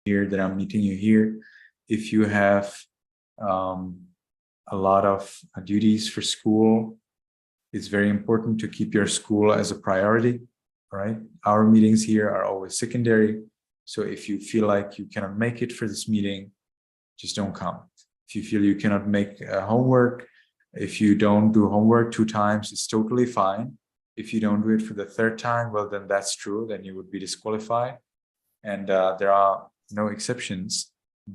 here, that I'm meeting you here. If you have a lot of duties for school, it's very important to keep your school as a priority, right? Our meetings here are always secondary. So if you feel like you cannot make it for this meeting, just don't come. If you feel you cannot make homework, if you don't do homework 2 times, it's totally fine. If you don't do it for the 3rd time, well, then that's true. Then you would be disqualified. And there are no exceptions.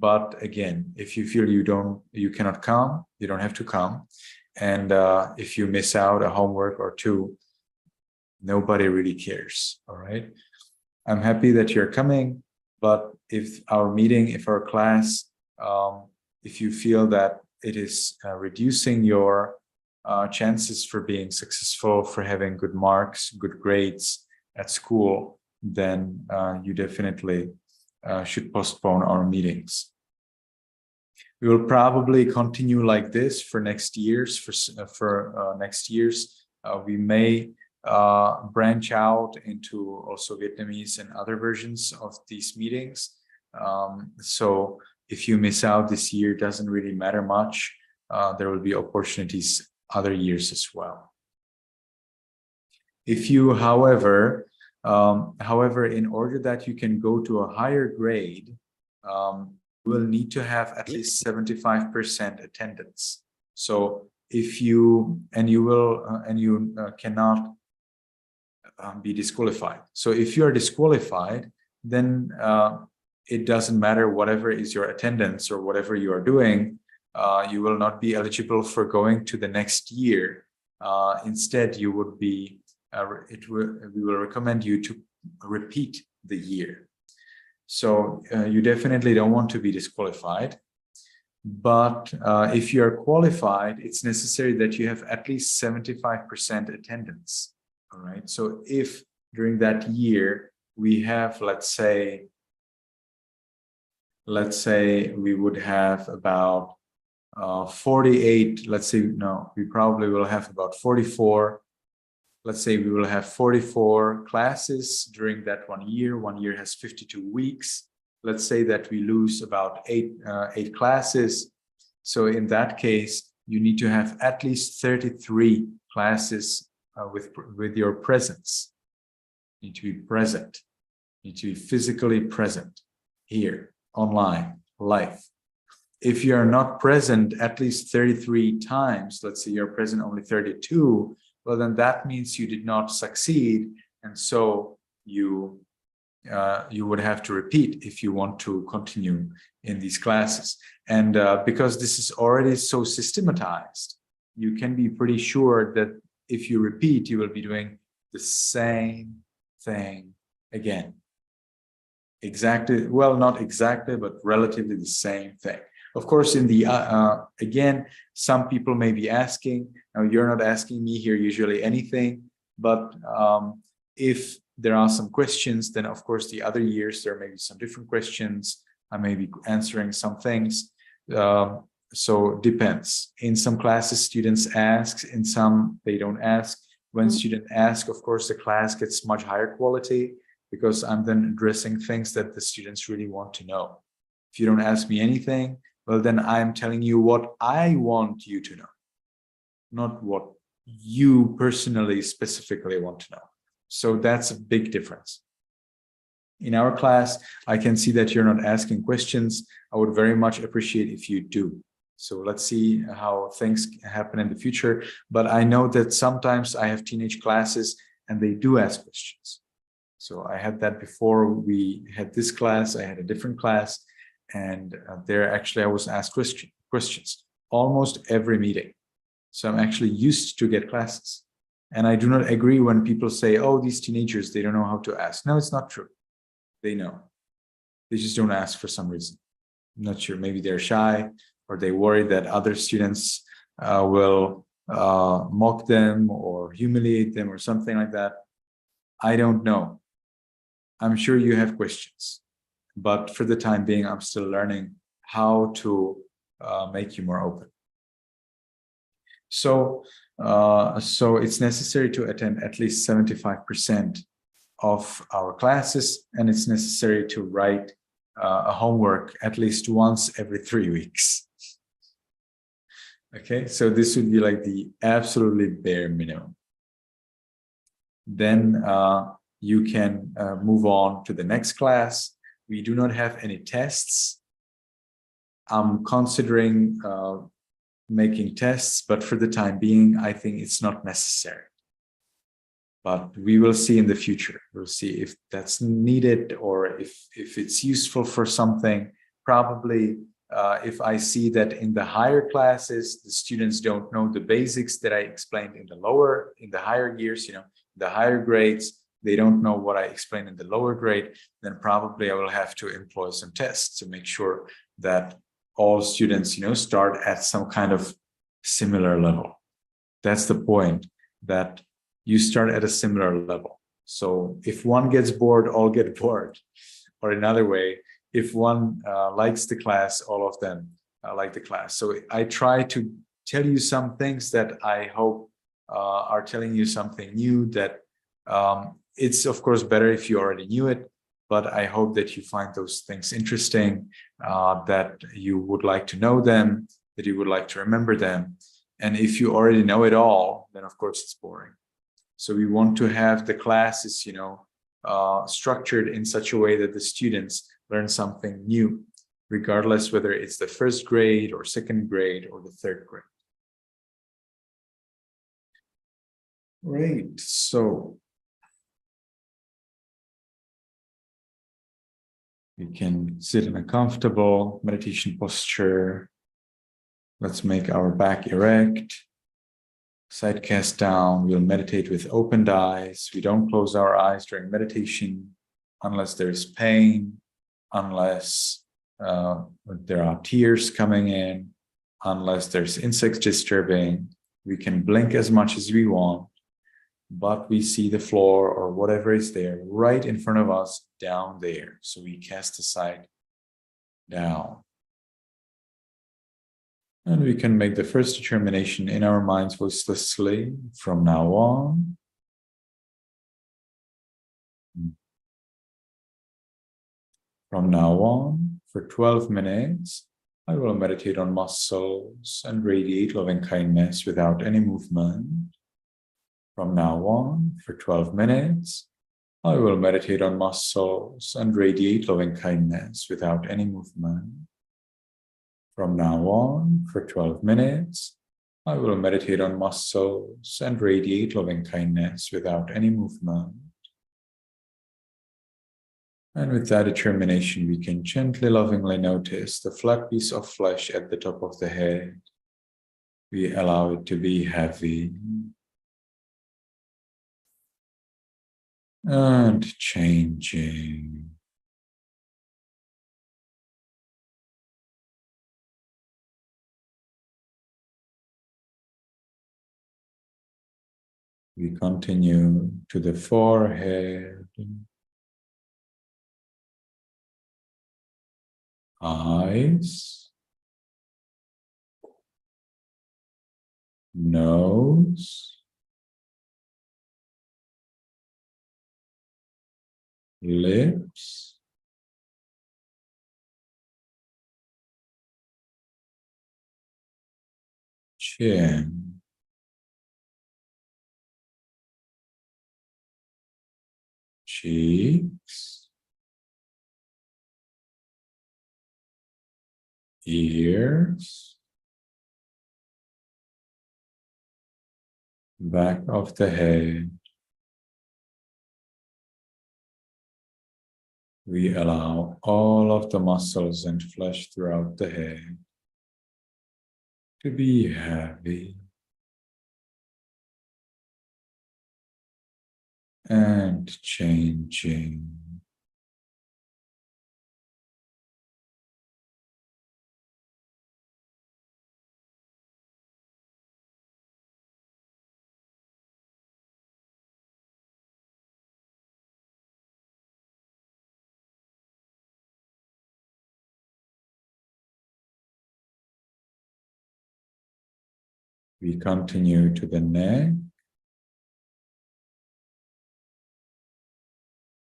But again, if you feel you cannot come, you don't have to come. And if you miss out a homework or 2, nobody really cares. All right. I'm happy that you're coming. But if our class, if you feel that it is reducing your chances for being successful, for having good marks, good grades at school, then you definitely should postpone our meetings. We will probably continue like this for next years. For next years, we may branch out into also Vietnamese and other versions of these meetings. So if you miss out this year, it doesn't really matter much. There will be opportunities other years as well. If you, however, in order that you can go to a higher grade, you will need to have at least 75% attendance. So if you cannot be disqualified. So if you are disqualified, then it doesn't matter whatever is your attendance or whatever you are doing. You will not be eligible for going to the next year. Instead, you would be. We will recommend you to repeat the year. So you definitely don't want to be disqualified. But if you are qualified, it's necessary that you have at least 75% attendance. All right. So if during that year we have, let's say we would have about 48. Let's say we probably will have about 44. Let's say we will have 44 classes during that 1 year. 1 year has 52 weeks. Let's say that we lose about eight classes. So in that case, you need to have at least 33 classes with your presence. You need to be present. You need to be physically present here, online, live. If you are not present at least 33 times, let's say you're present only 32, well, then that means you did not succeed, and so you would have to repeat if you want to continue in these classes. And because this is already so systematized, you can be pretty sure that if you repeat, you will be doing the same thing again. Exactly, well, not exactly, but relatively the same thing. Of course, in the again, some people may be asking. Now, you're not asking me here usually anything, but if there are some questions, then of course the other years there may be some different questions. I may be answering some things. So depends. In some classes, students ask. In some, they don't ask. When students ask, of course, the class gets much higher quality because I'm then addressing things that the students really want to know. If you don't ask me anything, well, then I'm telling you what I want you to know, not what you personally, specifically want to know. So that's a big difference. In our class, I can see that you're not asking questions. I would very much appreciate if you do. So let's see how things happen in the future. But I know that sometimes I have teenage classes and they do ask questions. So I had that before we had this class. I had a different class. And there actually I was asked questions almost every meeting. So I'm actually used to get classes. And I do not agree when people say, oh, these teenagers, they don't know how to ask. No, it's not true. They know. They just don't ask for some reason. I'm not sure. Maybe they're shy or they worry that other students will mock them or humiliate them or something like that. I don't know. I'm sure you have questions. But for the time being, I'm still learning how to make you more open. So it's necessary to attend at least 75% of our classes, and it's necessary to write a homework at least once every 3 weeks. Okay, so this would be like the absolutely bare minimum. Then you can move on to the next class. We do not have any tests. I'm considering making tests, but for the time being, I think it's not necessary. But we will see in the future. We'll see if that's needed or if it's useful for something. Probably if I see that in the higher classes, the students don't know the basics that I explained in the higher years, the higher grades, they don't know what I explained in the lower grade, then probably I will have to employ some tests to make sure that all students, start at some kind of similar level. That's the point, that you start at a similar level. So if one gets bored, all get bored. Or another way, if one likes the class, all of them like the class. So I try to tell you some things that I hope are telling you something new, that it's of course better if you already knew it, but I hope that you find those things interesting, that you would like to know them, that you would like to remember them. And if you already know it all, then of course it's boring. So we want to have the classes, structured in such a way that the students learn something new, regardless whether it's the first grade or second grade or the third grade. Great. So we can sit in a comfortable meditation posture. Let's make our back erect. Side cast down. We'll meditate with opened eyes. We don't close our eyes during meditation unless there's pain, unless there are tears coming in, unless there's insects disturbing. We can blink as much as we want, but we see the floor or whatever is there right in front of us down there. So we cast the sight down. And we can make the first determination in our minds voicelessly from now on. From now on, for 12 minutes, I will meditate on muscles and radiate loving kindness without any movement. From now on, for 12 minutes, I will meditate on muscles and radiate loving kindness without any movement. From now on, for 12 minutes, I will meditate on muscles and radiate loving kindness without any movement. And with that determination, we can gently, lovingly notice the flat piece of flesh at the top of the head. We allow it to be heavy. And changing. We continue to the forehead, eyes, nose, lips, chin, cheeks, ears, back of the head. We allow all of the muscles and flesh throughout the head to be heavy and changing. We continue to the neck,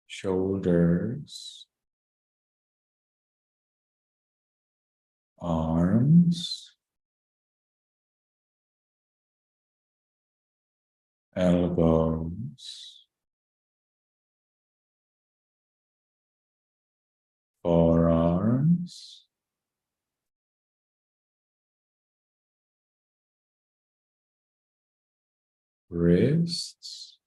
shoulders, arms, elbows, forearms, wrists,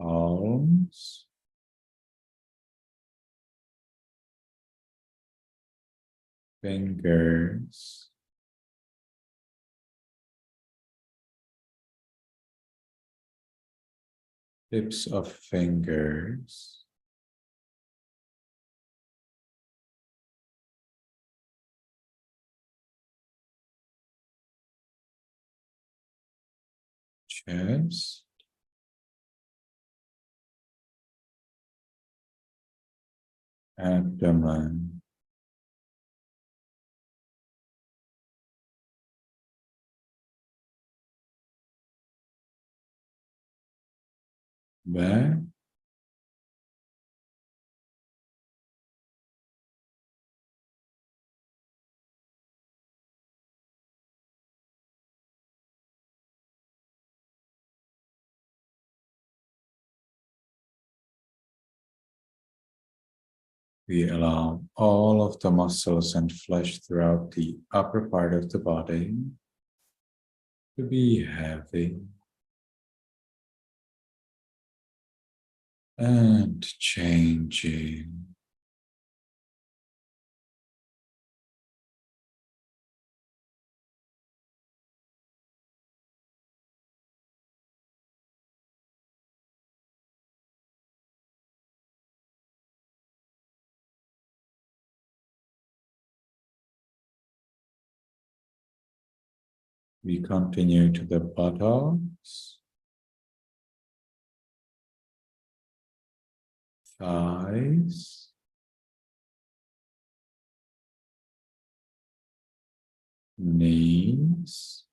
palms, fingers, tips of fingers, chest, abdomen, back, we allow all of the muscles and flesh throughout the upper part of the body to be heavy and changing. We continue to the buttocks, thighs, knees,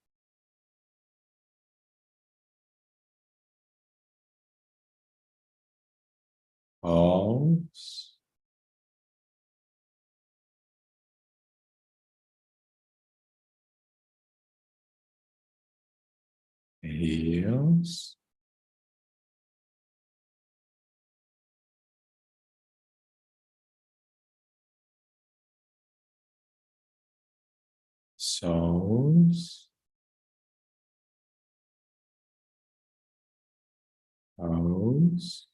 calves, heels, soles, toes,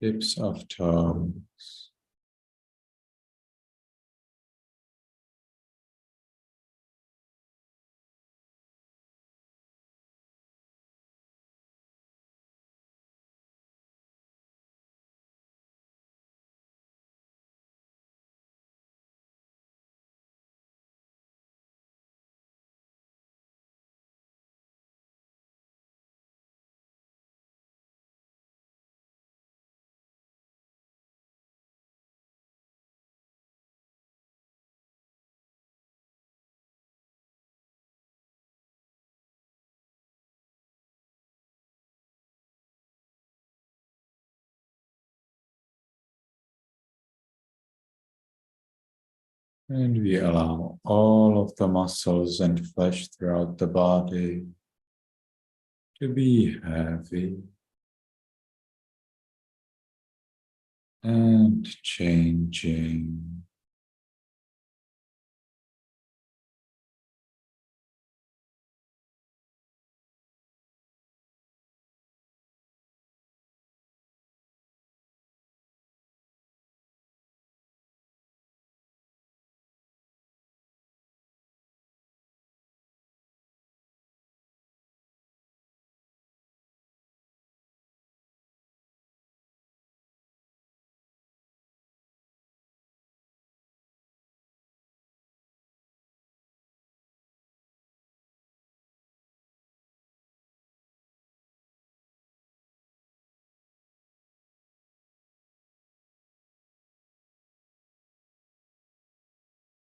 tips of toes, and we allow all of the muscles and flesh throughout the body to be heavy and changing.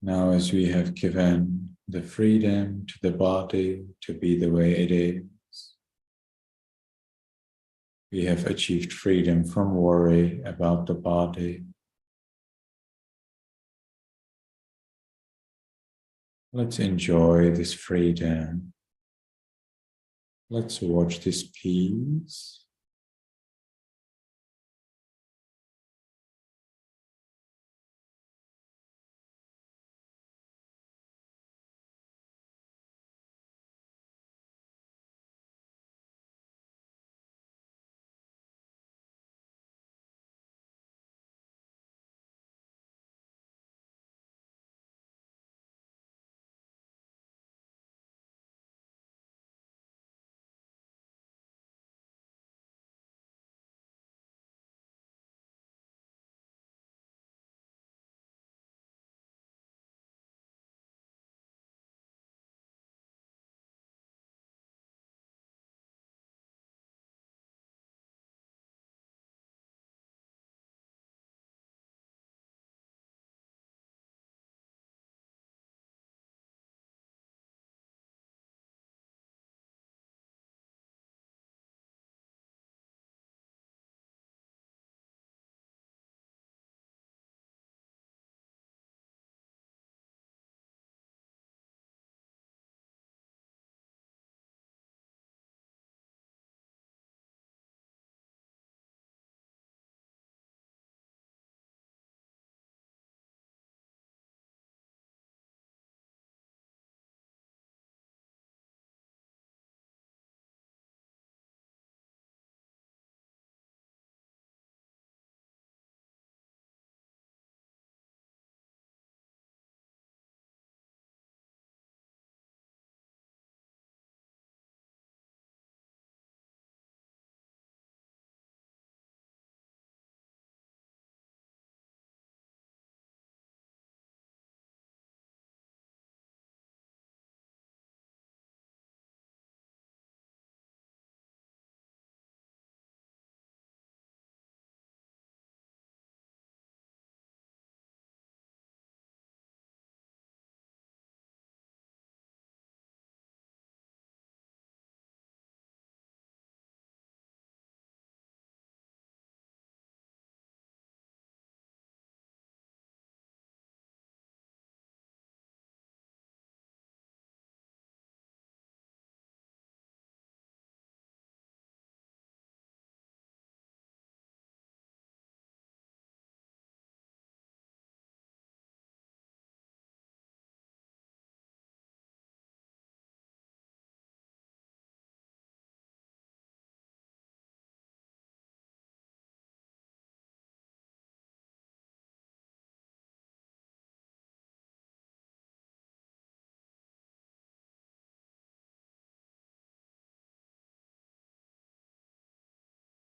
Now, as we have given the freedom to the body to be the way it is, we have achieved freedom from worry about the body. Let's enjoy this freedom. Let's watch this peace.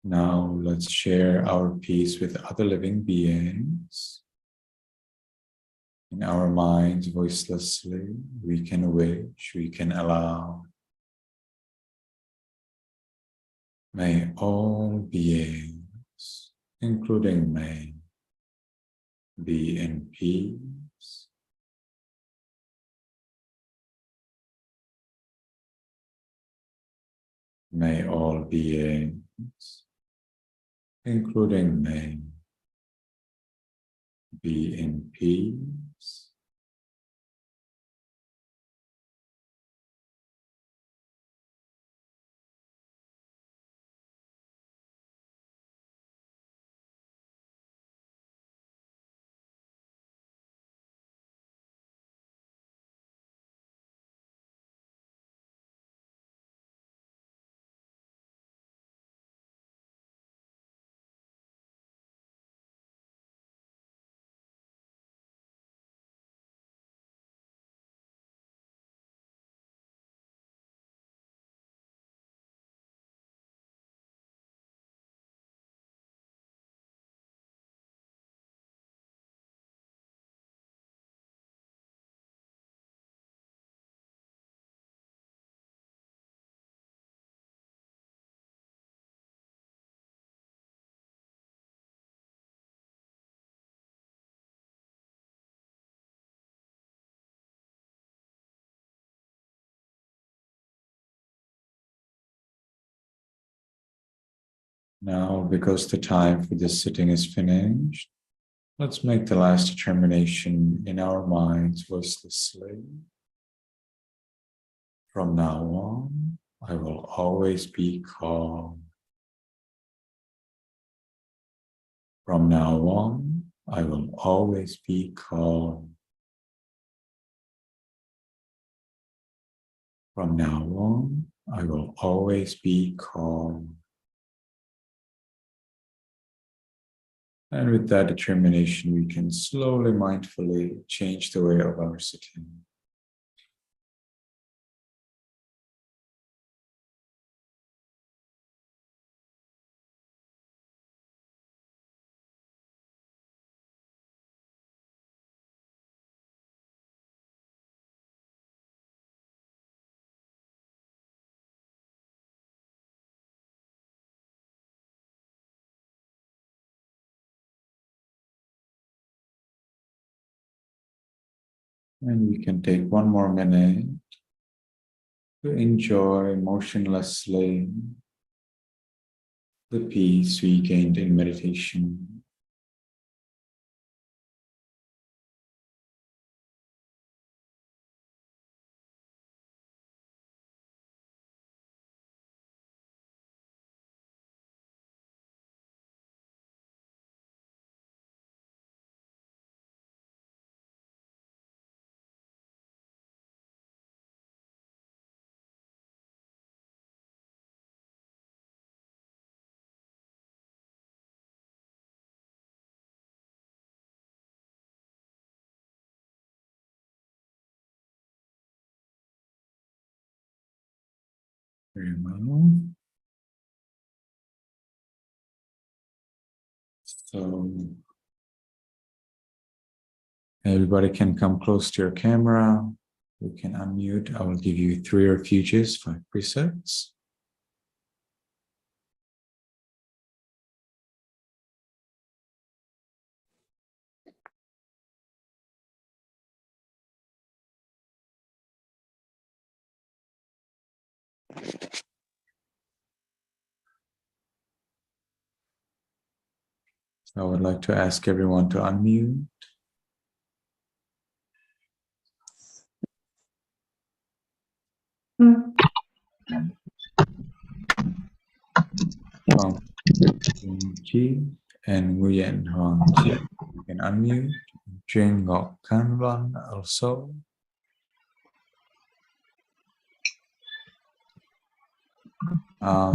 Now let's share our peace with other living beings. In our minds, voicelessly, we can wish, we can allow. May all beings, including me, be in peace. May all beings, including me, be in peace. Now, because the time for this sitting is finished, let's make the last determination in our minds voicelessly. From now on, I will always be calm. From now on, I will always be calm. From now on, I will always be calm. And with that determination, we can slowly, mindfully change the way of our sitting. And we can take one more minute to enjoy motionlessly the peace we gained in meditation. Very well. So everybody can come close to your camera. You can unmute. I will give you 3 refuges, 5 precepts. So I would like to ask everyone to unmute. Chi and Nguyện Hoàng Chi. You can unmute. Jane Ngọc Can Văn also.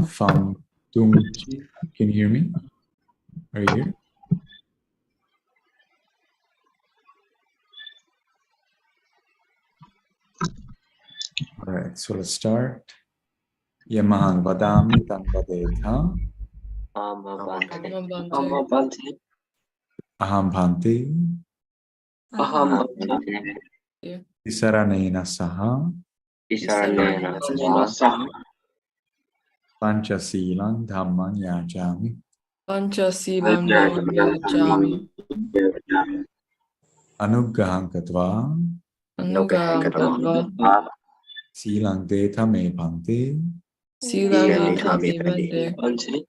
From Tung Chi. Can you hear me? Are you here? All right, so let's start. Yamahang Vadami Tam Vadetha. Aham Bhanti. Isaranena Saha. Panchasilang Dhammang Yajami. Panchasilam Yajami. Anuggaham Katva. Anuggaham Katva. Silang Detha Me Bhanti. Silang Detha Me Bhanti.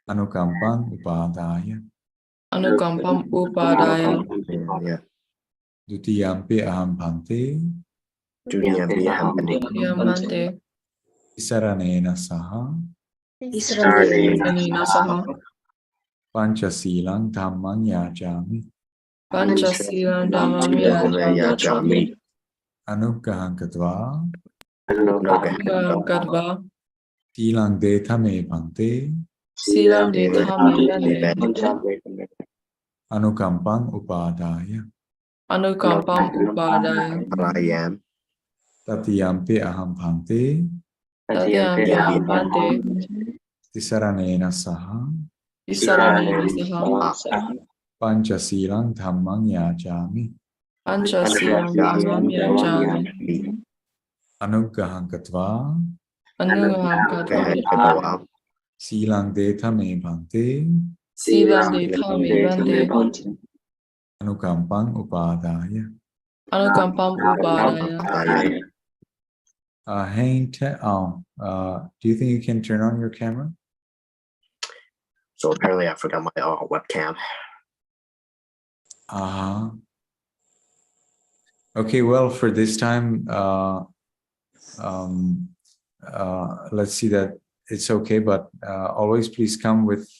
Anukampam Upadaya. Anukampam Upadaya. Dutiyampi Aham Bhanti. Yamante. Isaranena Saha. Isaranena Saha. Panchasilang Dhammang Yajami. Panchasilam Yajami. Anuggaham Katva. Anuggaham Katva. Silang Detha Me Bhanti. Silang Detha Me Bhanti. Anukampam Upadaya. Anukampam Upadaya. Tatiyampi Aham Bhanti. Tatyampi Aham Bhanti. Tisaranena Saha. Isaranena Saha. Panchasilang Dhammang Yajami. Panchasilam Yajami. Anuggaham Katva. Anuggaham Katva. Silang Detha Me Bhanti. Silang Detha Me Bhanti. Anukampam Upadaya. Anukampam Upadaya. Do you think you can turn on your camera? So apparently I forgot my webcam. Okay, well, for this time, let's see that it's okay, but always please come with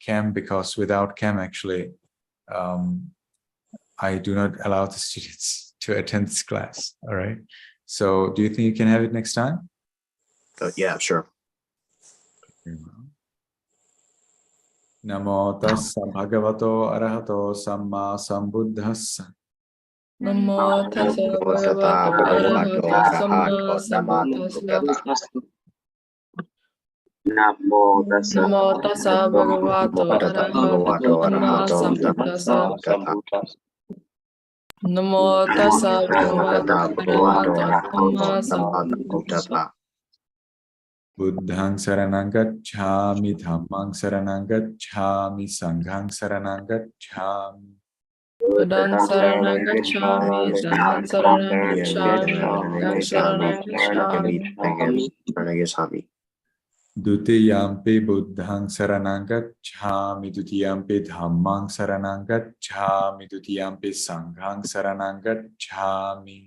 cam, because without cam, actually, I do not allow the students to attend this class. All right. So do you think you can have it next time? Yeah, sure. Namo Tassa Bhagavato Arahato Sammāsambuddhassa. Namo Tassa Bhagavato Arahato Sammāsambuddhassa. Namo Tassa Bhagavato Arahato Sammāsambuddhassa. Namo Tassa Bhagavato Sammāsambuddhassa. Buddhaṃ saranang gacchāmi, Dhammāṃ saranang gacchāmi, Sanghāṃ saranang gacchāmi. Buddhaṃ saranang gacchāmi, Dhammāṃ saranang gacchāmi, Sanghāṃ saranang gacchāmi. Dutiyampi Buddhaṃ saranang gacchāmi, Dutiyampi Dhammāṃ saranang gacchāmi, Dutiyampi Sanghāṃ saranang gacchāmi.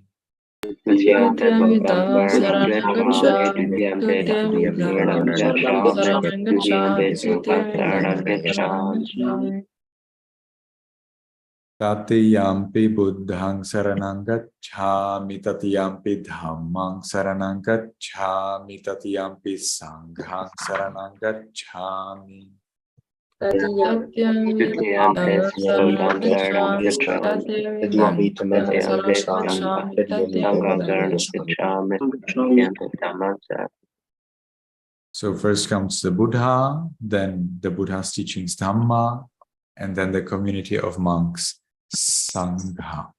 Tatiyampi Buddhaṃ saranang gacchāmi, Tatiyampi Dhammāṃ saranang gacchāmi, Tatiyampi Sanghāṃ saranang gacchāmi. So first comes the Buddha, then the Buddha's teachings Dhamma, and then the community of monks, Sangha.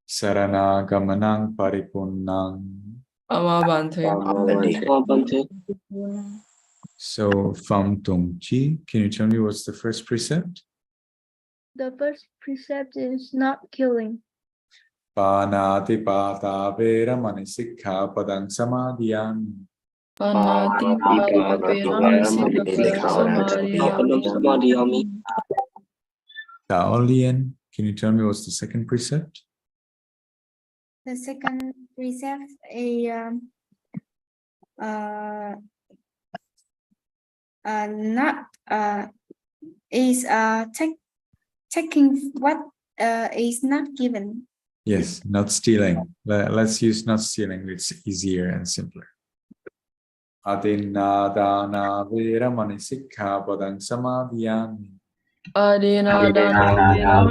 Sarana-gamanang paripunnang. So from Tongchi, can you tell me what's the first precept? The first precept is not killing. Panati pata vera manisikha padang samadhyami. Taolian, can you tell me what's the second precept? The second precept is taking what is not given. Yes, not stealing. Let's use not stealing. It's easier and simpler. Adinna dana vera manisikha padang samadhyami. Adina dana vera.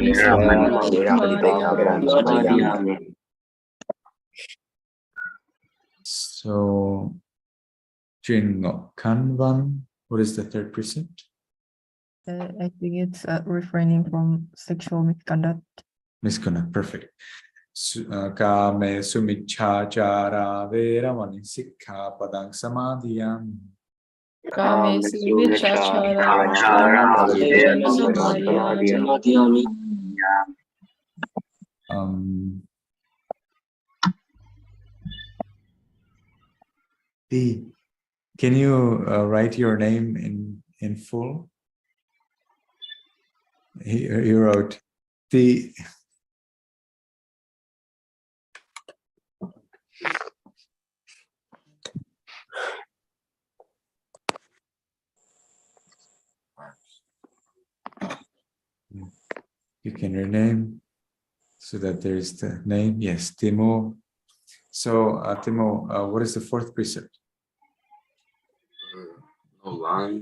So, Jingo Kanvan, what is the third precept? I think it's refraining from sexual misconduct. Misconduct, perfect. Kame sumichachara vera manisikha padang samadhyami. Kame sumichachara Can you write your name in full? He wrote the. You can rename so that there is the name. Yes, Timo. So, Timo, what is the fourth precept? No lying.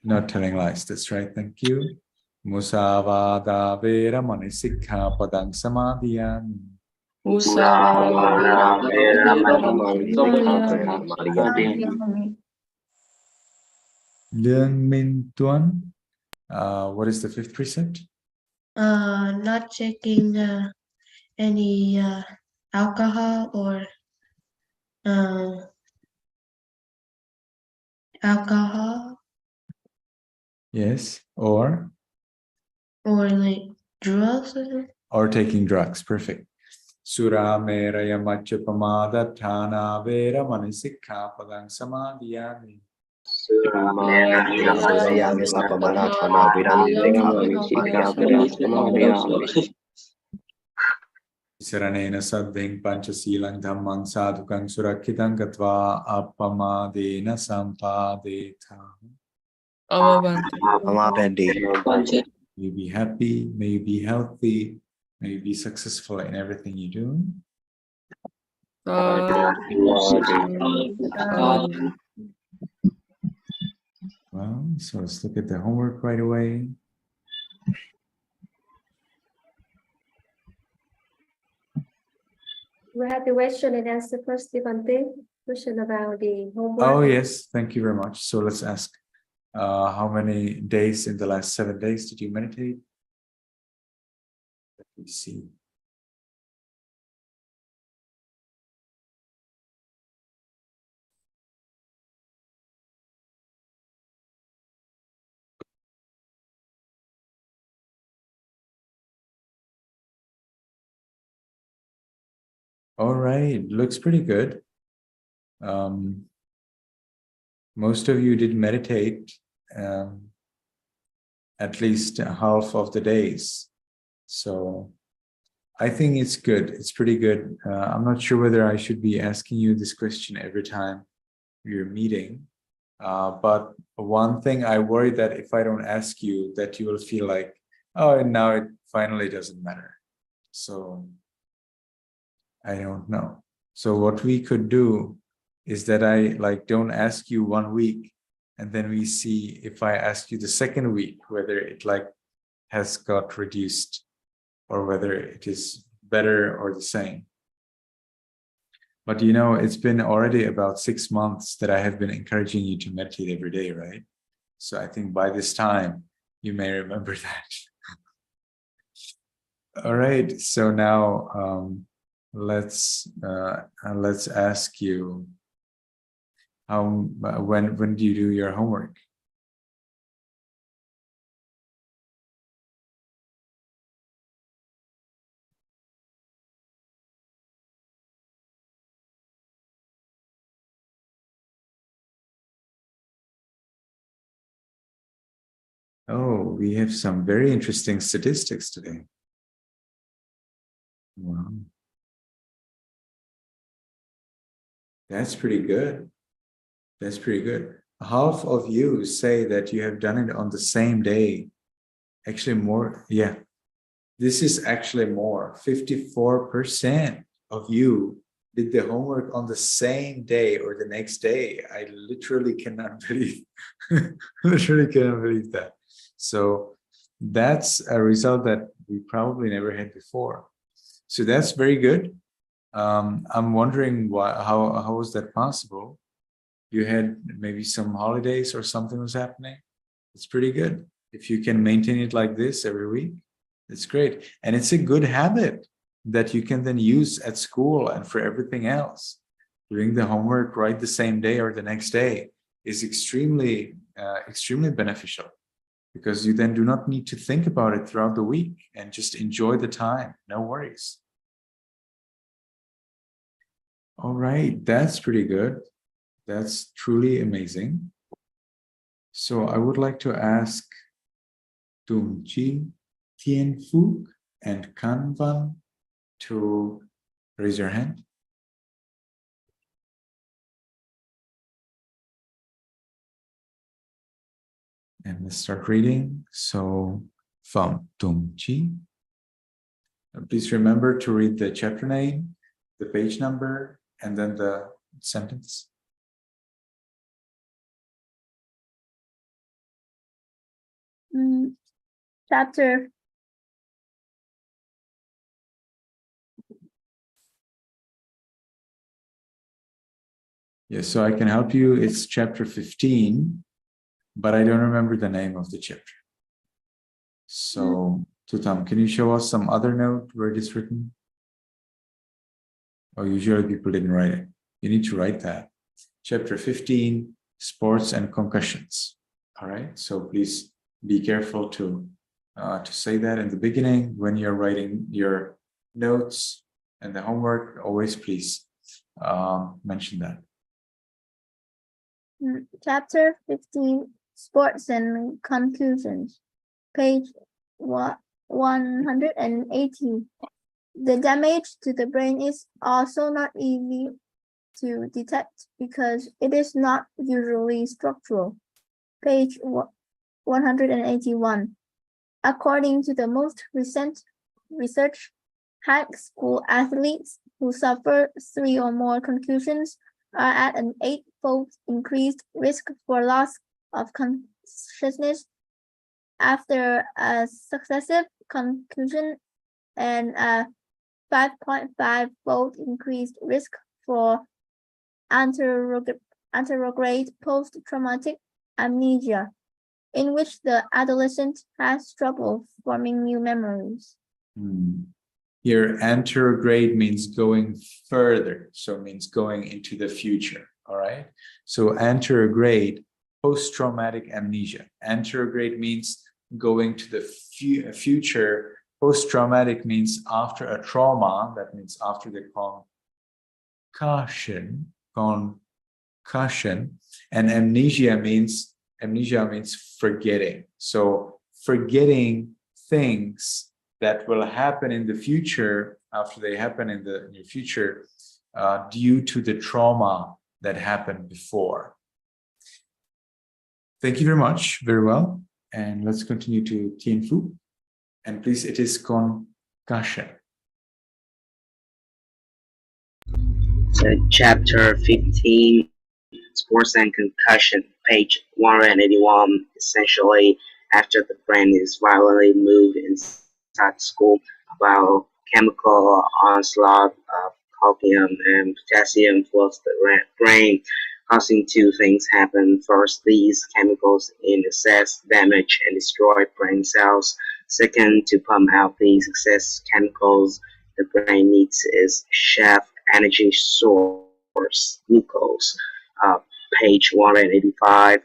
Not telling lies. That's right. Thank you. Musavada vera manisikha padang samadhyami. Leung Min Tuan. What is the fifth precept? Not taking any alcohol or alcohol. Yes, or like drugs or taking drugs. Perfect. Sura meraya macha pamada thana vera manisikha padang samadhyami. Saranena saddhing panchasilang dhammang sadhukang surakhitam gatva apamadena sampadetha. May you be happy, may you be healthy, may you be successful in everything you do. Well, so let's look at the homework right away. We have the question and answer first, Devante. Question about the homework. Oh, yes, thank you very much. So let's ask, how many days in the last 7 days did you meditate? Let me see. All right, looks pretty good. Most of you did meditate at least half of the days. So I think it's good. It's pretty good. I'm not sure whether I should be asking you this question every time you're meeting. But one thing I worry that if I don't ask you, that you will feel like, oh, now it finally doesn't matter. So I don't know. So what we could do is that I don't ask you 1 week, and then we see if I ask you the second week, whether it has got reduced or whether it is better or the same. But you know, it's been already about 6 months that I have been encouraging you to meditate every day, right? So I think by this time you may remember that. All right, so now let's ask you, when do you do your homework? Oh, we have some very interesting statistics today. Wow. That's pretty good. That's pretty good. Half of you say that you have done it on the same day. Actually more, yeah. This is actually more. 54% of you did the homework on the same day or the next day. I literally cannot believe, literally cannot believe that. So that's a result that we probably never had before. So that's very good. I'm wondering how was that possible? You had maybe some holidays or something was happening. It's pretty good. If you can maintain it like this every week, it's great. And it's a good habit that you can then use at school and for everything else. Doing the homework right the same day or the next day is extremely beneficial, because you then do not need to think about it throughout the week and just enjoy the time. No worries. All right, that's pretty good. That's truly amazing. So I would like to ask Tung Chi, Thiền, and Kanvan to raise your hand. And let's start reading. So from Tung Chi. Please remember to read the chapter name, the page number, and then the sentence. Chapter. Yes, so I can help you. It's chapter 15, but I don't remember the name of the chapter. So, Tutam, can you show us some other note where it is written? Oh, usually people didn't write it. You need to write that. Chapter 15, sports and concussions. All right, so please be careful to say that in the beginning when you're writing your notes and the homework. Always please mention that. Chapter 15, Sports and Conclusions, page 180. The damage to the brain is also not easy to detect because it is not usually structural. Page 181. According to the most recent research, high school athletes who suffer 3 or more concussions are at an 8-fold increased risk for loss of consciousness after a successive concussion and a 5.5-fold increased risk for anterograde post-traumatic amnesia, in which the adolescent has trouble forming new memories. Here, anterograde means going further, so it means going into the future, all right? So anterograde, post-traumatic amnesia. Anterograde means going to the future. Post-traumatic means after a trauma, that means after the concussion, and amnesia means forgetting. So forgetting things that will happen in the future after they happen in the near future due to the trauma that happened before. Thank you very much. Very well. And let's continue to Thiền Phu. And please, it is concussion. So chapter 15, Sports and Concussion, page 181. Essentially, after the brain is violently moved inside school, about chemical onslaught of calcium and potassium floods the brain, causing 2 things happen. First, these chemicals in excess damage and destroy brain cells. Second, to pump out these excess chemicals, the brain needs its chief energy source, glucose. Page 185.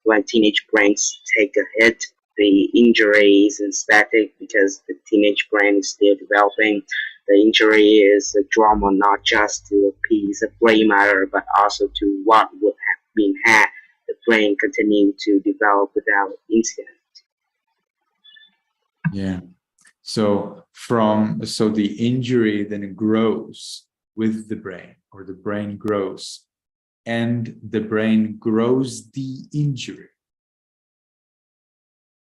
When teenage brains take a hit, the injury is static because the teenage brain is still developing. The injury is a trauma not just to a piece of gray matter, but also to what would have been had the brain continued to develop without incident. Yeah. So the injury then grows with the brain, or the brain grows, and the brain grows the injury.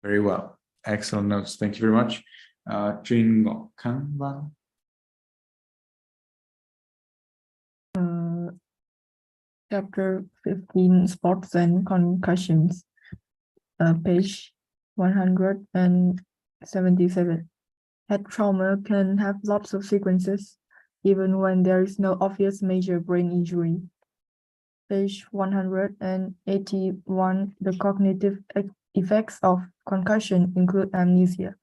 Very well. Excellent notes. Thank you very much. Trinh Ngọc Khánh Văn. Chapter 15, Sports and Concussions, page 177. Head trauma can have lots of sequences, even when there is no obvious major brain injury. Page 181. The cognitive effects of concussion include amnesia,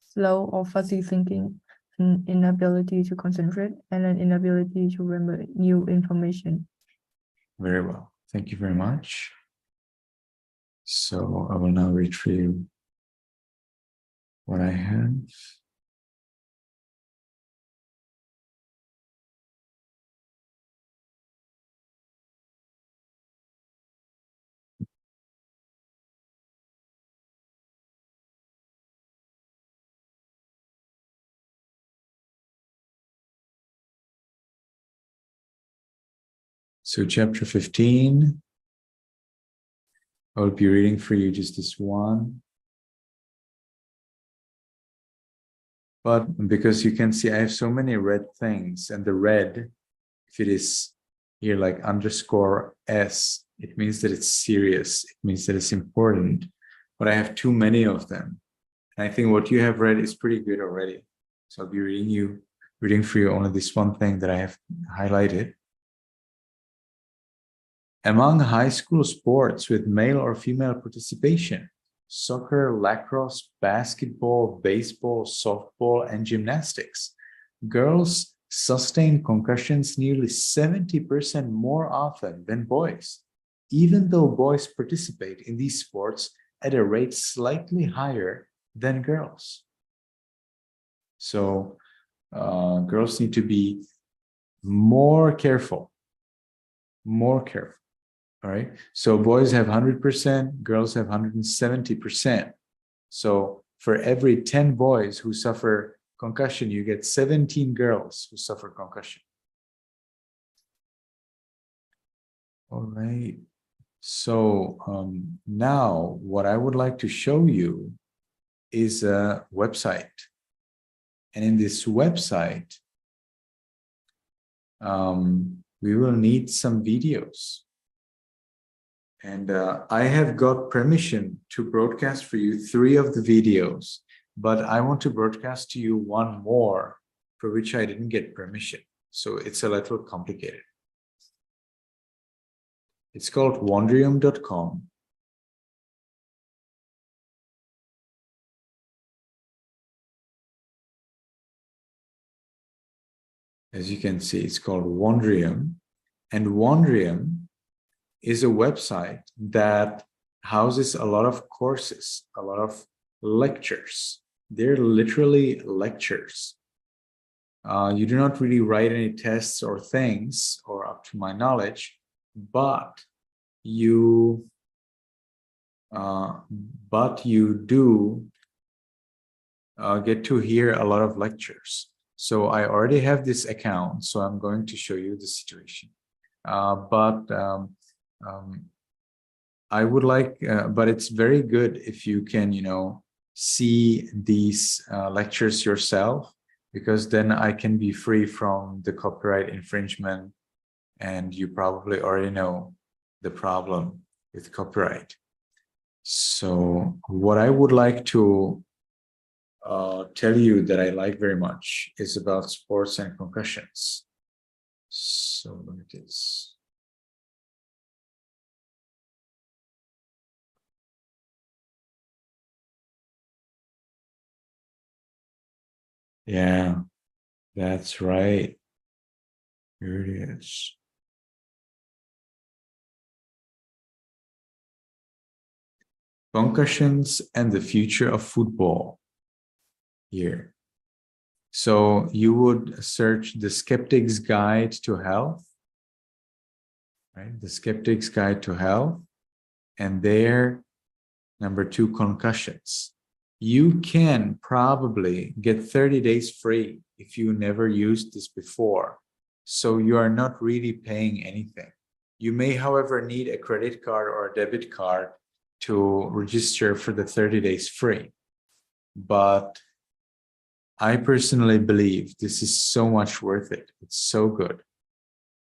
slow or fuzzy thinking, an inability to concentrate, and an inability to remember new information. Very well. Thank you very much. So I will now retrieve what I have. So chapter 15, I will be reading for you just this one. But because you can see, I have so many red things, and the red, if it is here like _S, it means that it's serious. It means that it's important. But I have too many of them. And I think what you have read is pretty good already. So I'll be reading for you only this one thing that I have highlighted. Among high school sports with male or female participation, soccer, lacrosse, basketball, baseball, softball, and gymnastics, girls sustain concussions nearly 70% more often than boys, even though boys participate in these sports at a rate slightly higher than girls. So girls need to be more careful All right. So boys have 100%, girls have 170%. So for every 10 boys who suffer concussion, you get 17 girls who suffer concussion. All right. So now what I would like to show you is a website. And in this website, we will need some videos. And I have got permission to broadcast for you 3 of the videos, but I want to broadcast to you 1 more for which I didn't get permission. So it's a little complicated. It's called wandrium.com. As you can see, it's called Wandrium. And Wandrium is a website that houses a lot of courses, a lot of lectures. They're literally lectures. You do not really write any tests or things, or up to my knowledge, but you do get to hear a lot of lectures. So I already have this account, so I'm going to show you the situation. I would like, but it's very good if you can, see these lectures yourself, because then I can be free from the copyright infringement, and you probably already know the problem with copyright. So what I would like to tell you that I like very much is about sports and concussions. So look at this. Yeah, that's right. Here it is. Concussions and the future of football. Here. So you would search the Skeptic's Guide to Health, right? The Skeptic's Guide to Health, and there, number 2, concussions. You can probably get 30 days free if you never used this before. So you are not really paying anything. You may, however, need a credit card or a debit card to register for the 30 days free. But I personally believe this is so much worth it. It's so good.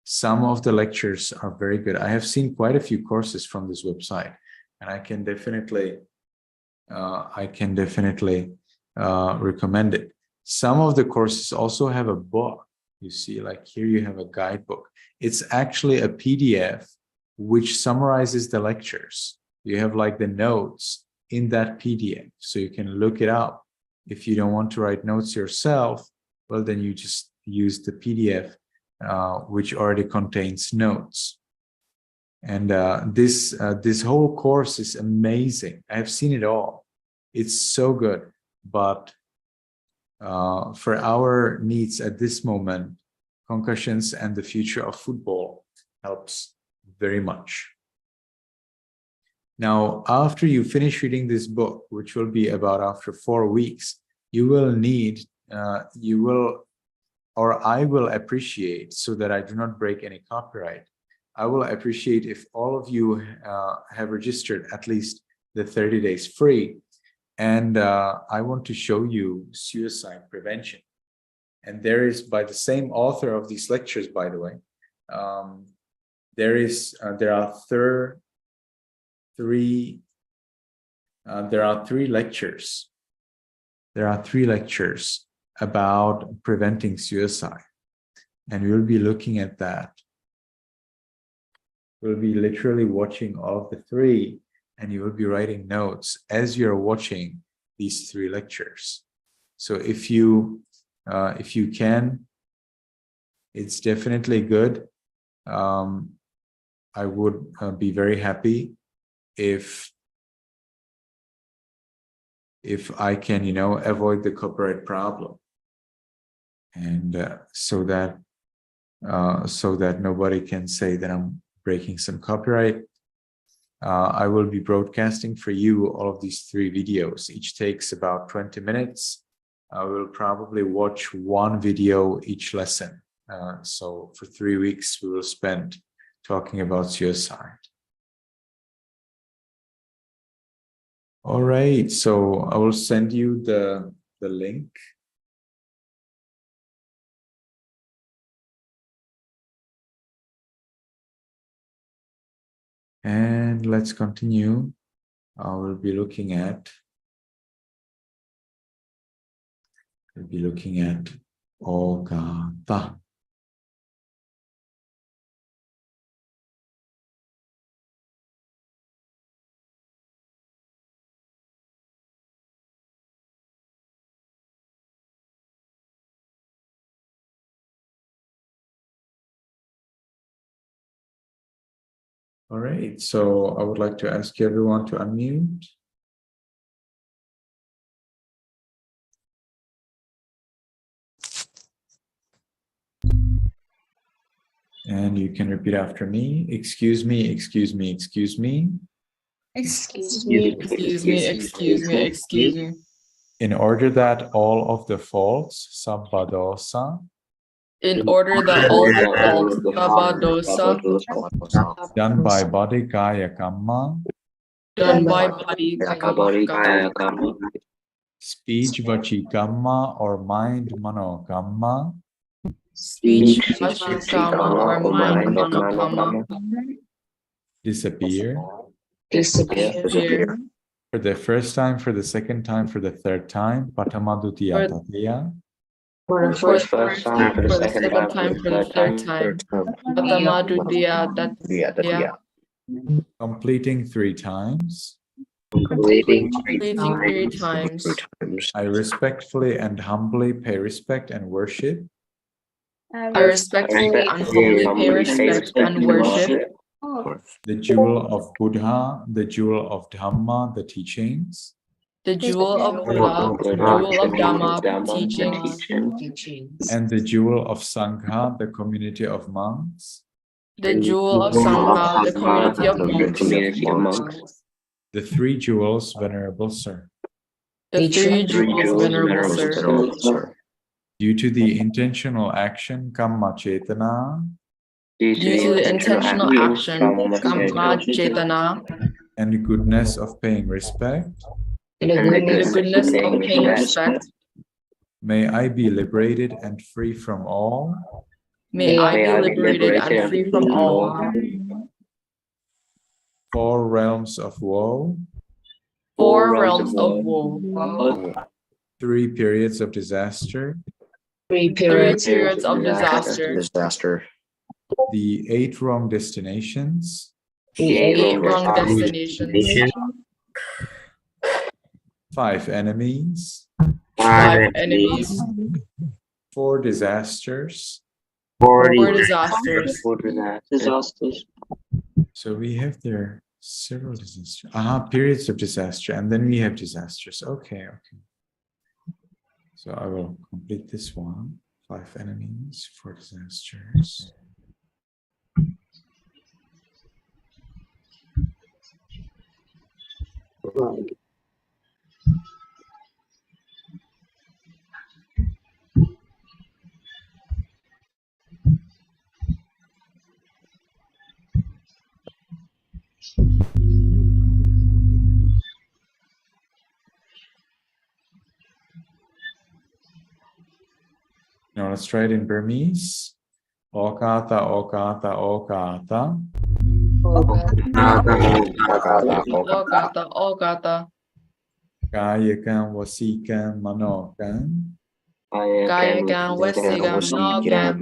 Some of the lectures are very good. I have seen quite a few courses from this website, and I can definitely recommend it. Some of the courses also have a book. You see, like here you have a guidebook. It's actually a PDF which summarizes the lectures. You have like the notes in that PDF, so you can look it up. If you don't want to write notes yourself, well, then you just use the PDF, which already contains notes. And this whole course is amazing. I have seen it all. It's so good. But for our needs at this moment, concussions and the future of football helps very much. Now, after you finish reading this book, which will be about after 4 weeks, you will need, I will appreciate, so that I do not break any copyright, I will appreciate if all of you have registered at least the 30 days free. And I want to show you suicide prevention. And there is, by the same author of these lectures, by the way, there are 3 lectures. There are 3 lectures about preventing suicide, and we'll be looking at that. We'll be literally watching all of the 3, and you will be writing notes as you're watching these 3 lectures. So if you can, it's definitely good. I would be very happy if I can, avoid the copyright problem, and so that nobody can say that I'm breaking some copyright. I will be broadcasting for you all of these 3 videos. Each takes about 20 minutes. I will probably watch 1 video each lesson. So for 3 weeks, we will spend talking about suicide. All right, so I will send you the link. And let's continue. I will be looking at Ogata. All right, so I would like to ask everyone to unmute. And you can repeat after me. Excuse me, excuse me, excuse me. Excuse me, excuse me, excuse me, excuse me. In order that all of the faults, sabbadosa, In order that all the faults, Sabbadosa, done by body kaya kamma, done by body, Kaya, speech vachi kamma or mind mano kamma, speech, Vachikama, or mind, Manokama, disappear disappear. for the first time, for the second time, for the third time, patamadutiya tatiya, For the first time, for the second time, for the third time, Patamadudiya, completing 3 times. completing 3 times. I respectfully and humbly pay respect and worship I respectfully and humbly pay respect and worship the jewel of Buddha, the jewel of Dhamma, the teachings, the jewel of Buddha, the jewel of Dhamma, teachings, and the jewel of Sangha, the community of monks, the jewel of Sangha, the community of monks, the 3 jewels, Venerable Sir. the 3 jewels, Venerable Sir. Due to the intentional action, kamma chetana, Due to the intentional action, Kamma Chetana, and the goodness of paying respect, and the goodness of paying respect, may I be liberated and free from all may I be liberated and free from all 4 realms of woe, 4 realms of woe, 3 periods of disaster, 3 periods of disaster, the 8 wrong destinations, the 8 wrong destinations, 5 enemies, 5 enemies, 4 disasters. 4 disasters. So we have there several disasters. Periods of disaster, and then we have disasters. Okay. So I will complete this one. 5 enemies, 4 disasters. Now let's try it in Burmese. Okata, okata, okata. Ogata, Kayakan, wasikan, manokan. Kayakan, Wesigan, Nogan,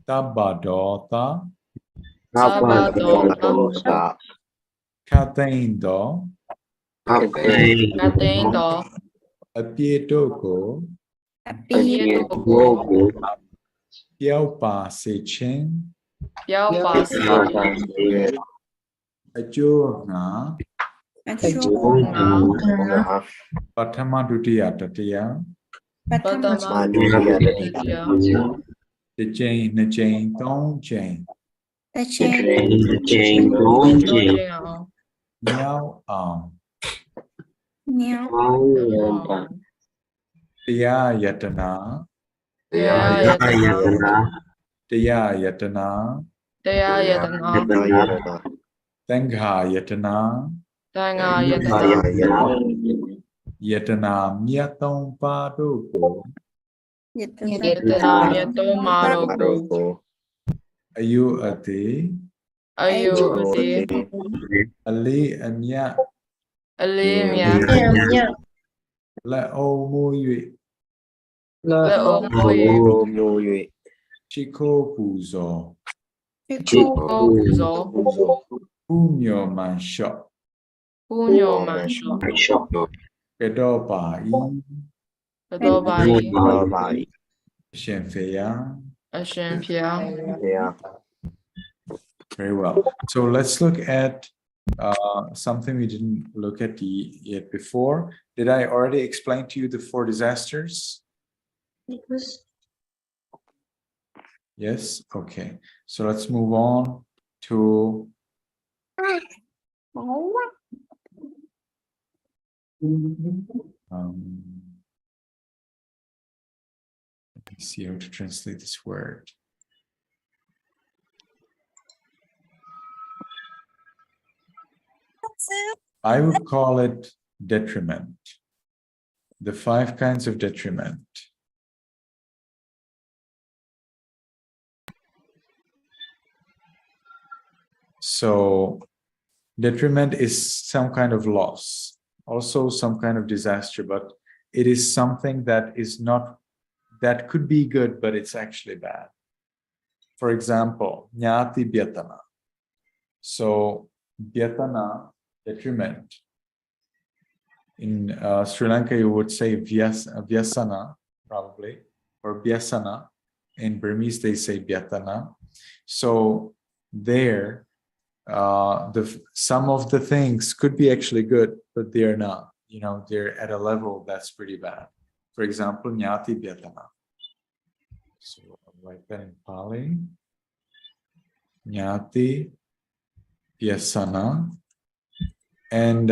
Tabadota. Sabadota, Katendo. Katendo, Apietoko. Pietoko, Piaupa Sechen. Piaupasi, Ajurna. Patamadutia Tatia. Patamadudiya, The Jane, Tong Jane. The chain. Trên bốn gì Nhau Meow. Tiya Yatana Yatana Tiya Yatana Tengha Yatana Yatana Myatong Paduko Ayu Ati Ali Anya La O Muyi Chiko Puzo Punyo Mansho Kedo Pai Shen Feya. Yeah. Very well. So let's look at something we didn't look at yet before. Did I already explain to you the 4 disasters? Yes? Okay. So let's move on to let me see how to translate this word. I would call it detriment. The 5 kinds of detriment. So detriment is some kind of loss, also some kind of disaster, but it is something that is not, that could be good, but it's actually bad. For example, Nyati Vyatana. So Vyatana, detriment. In Sri Lanka, you would say Vyasana, probably, or Vyasana. In Burmese, they say Vyatana. So there, some of the things could be actually good, but they're not. You know, they're at a level that's pretty bad. For example, Nyati Vyatana. So I'll write that in Pali. Nyati Vyasana. And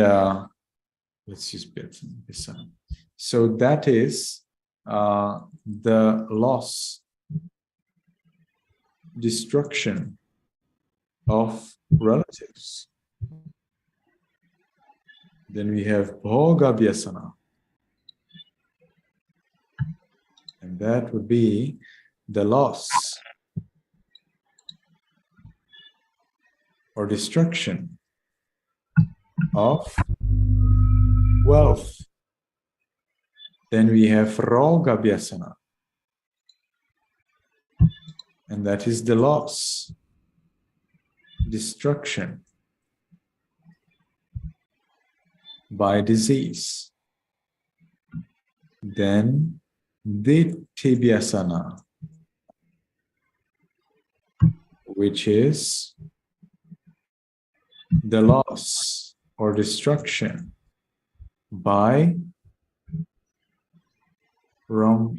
let's use Vyasana. So that is the loss, destruction of relatives. Then we have Bhoga Vyasana. And that would be the loss or destruction of wealth. Then we have Roga Vyasana. And that is the loss, destruction by disease. Then Ditthya, which is the loss or destruction by wrong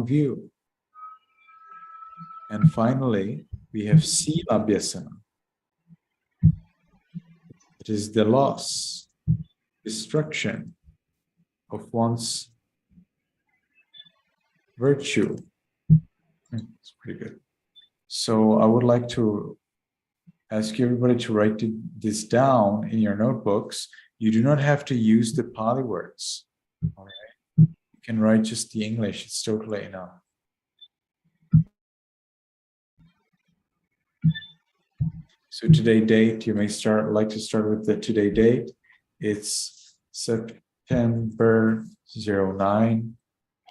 view. And finally, we have Sila Vyasana. It is the loss, destruction of one's virtue. It's pretty good. So I would like to ask everybody to write this down in your notebooks. You do not have to use the Pali words. All right? You can write just the English. It's totally enough. So today date, you may like to start with the today date. It's September 09,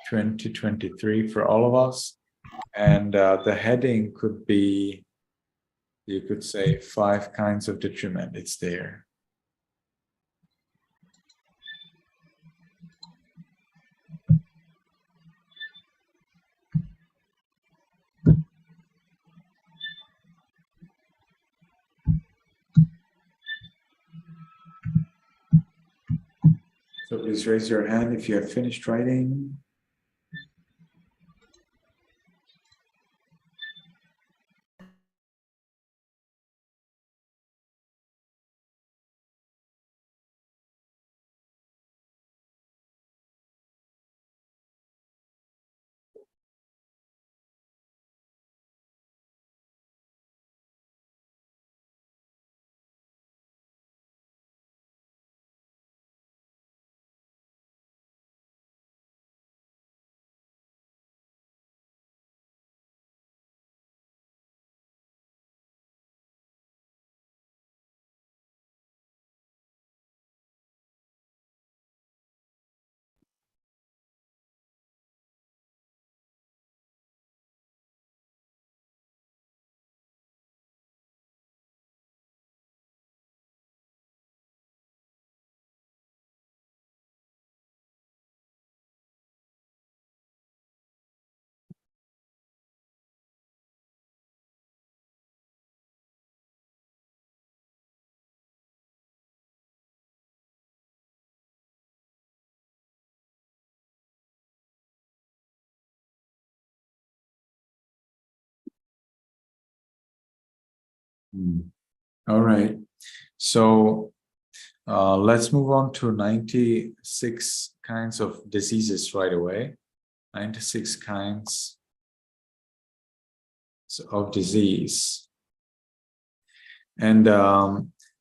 2023 for all of us. And the heading could be, you could say 5 kinds of detriment. It's there. So please raise your hand if you have finished writing. All right. So let's move on to 96 kinds of diseases right away. 96 kinds of disease. And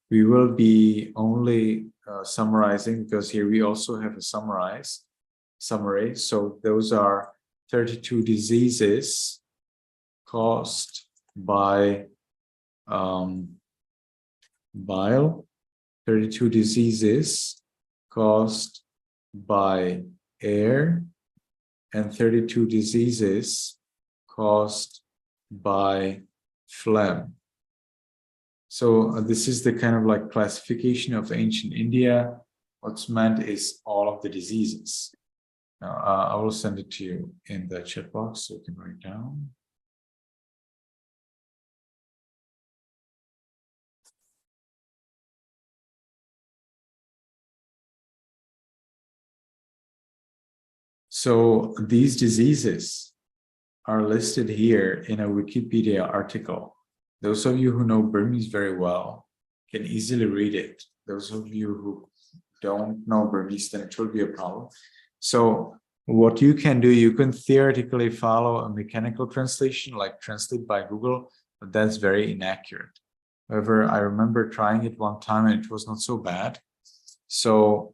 we will be only summarizing, because here we also have a summary. So those are 32 diseases caused by bile, 32 diseases caused by air, and 32 diseases caused by phlegm. So this is the kind of like classification of ancient India. What's meant is all of the diseases. Now, I will send it to you in the chat box so you can write down. So these diseases are listed here in a Wikipedia article. Those of you who know Burmese very well can easily read it. Those of you who don't know Burmese, then it will be a problem. So what you can do, you can theoretically follow a mechanical translation, like translate by Google, but that's very inaccurate. However, I remember trying it one time and it was not so bad. So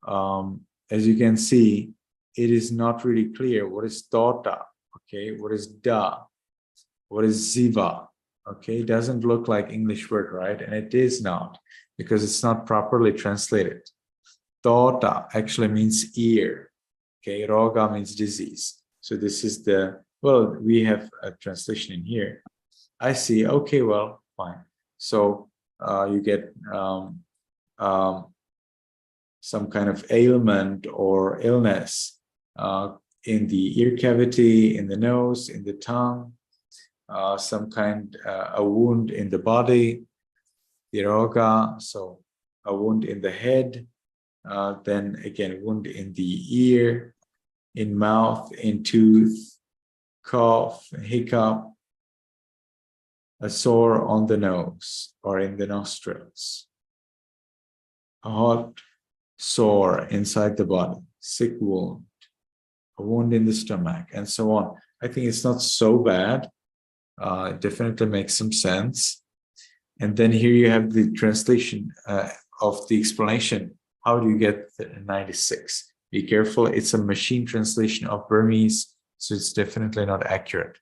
as you can see, it is not really clear what is Tota, okay, what is Da, what is Ziva, okay, it doesn't look like English word, right? And it is not, because it's not properly translated. Tota actually means ear, okay, Roga means disease. So this is the, well, we have a translation in here. I see, okay, well, fine. So you get some kind of ailment or illness in the ear cavity, in the nose, in the tongue, some kind, a wound in the body, Iroga, so a wound in the head, then again, wound in the ear, in mouth, in tooth, cough, hiccup, a sore on the nose or in the nostrils, a hot sore inside the body, sick wound, a wound in the stomach, and so on. I think it's not so bad. It definitely makes some sense. And then here you have the translation of the explanation. How do you get 96? Be careful, it's a machine translation of Burmese, so it's definitely not accurate.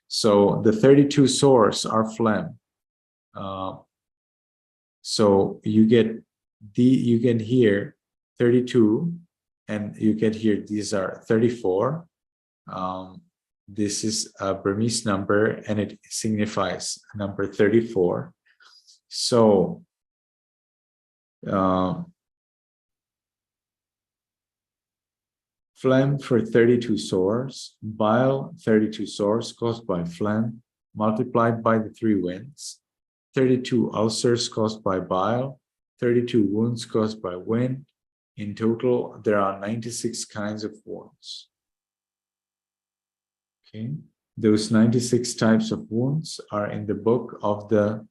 So the 32 sores are phlegm. So you get here 32, and you get here, these are 34. This is a Burmese number, and it signifies number 34. So phlegm for 32 sores, bile 32 sores caused by phlegm, multiplied by the 3 winds, 32 ulcers caused by bile, 32 wounds caused by wind. In total, there are 96 kinds of wounds. Okay, those 96 types of wounds are in the book of the,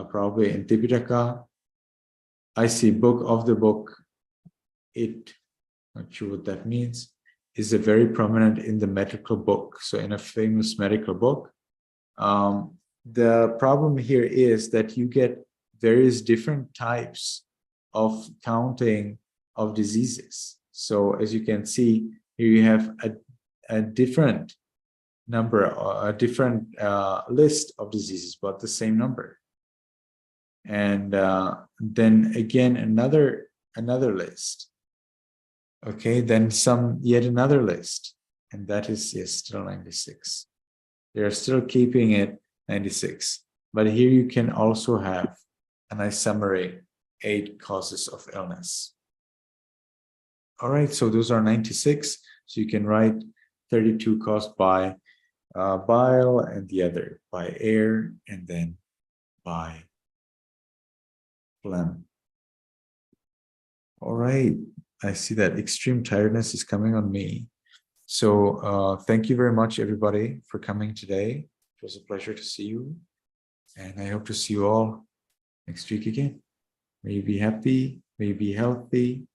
probably in Tipitaka. I see book of the book. It, not sure what that means, is a very prominent in the medical book. So in a famous medical book, the problem here is that you get various different types of counting of diseases. So as you can see, here you have a different number, a different list of diseases, but the same number. And then again, another list. Okay, then yet another list. And that is, yes, still 96. They are still keeping it 96. But here you can also have a nice summary, 8 causes of illness. All right, so those are 96. So you can write 32 caused by bile, and the other by air, and then by phlegm. All right, I see that extreme tiredness is coming on me. So thank you very much, everybody, for coming today. It was a pleasure to see you. And I hope to see you all next week again. May you be happy, may you be healthy,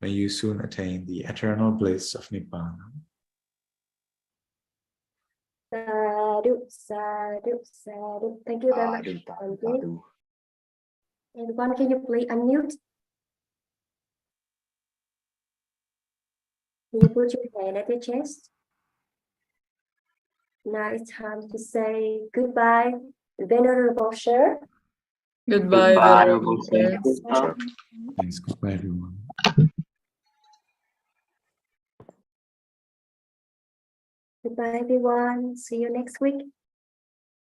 may you soon attain the eternal bliss of Nibbana. Sadhu, sadhu, sadhu. Thank you very much. Everyone, can you please unmute? Can you put your hand at your chest? Now it's time to say goodbye, Venerable Sir. Goodbye, Venerable Sir. Thanks, goodbye everyone. Goodbye, everyone. See you next week.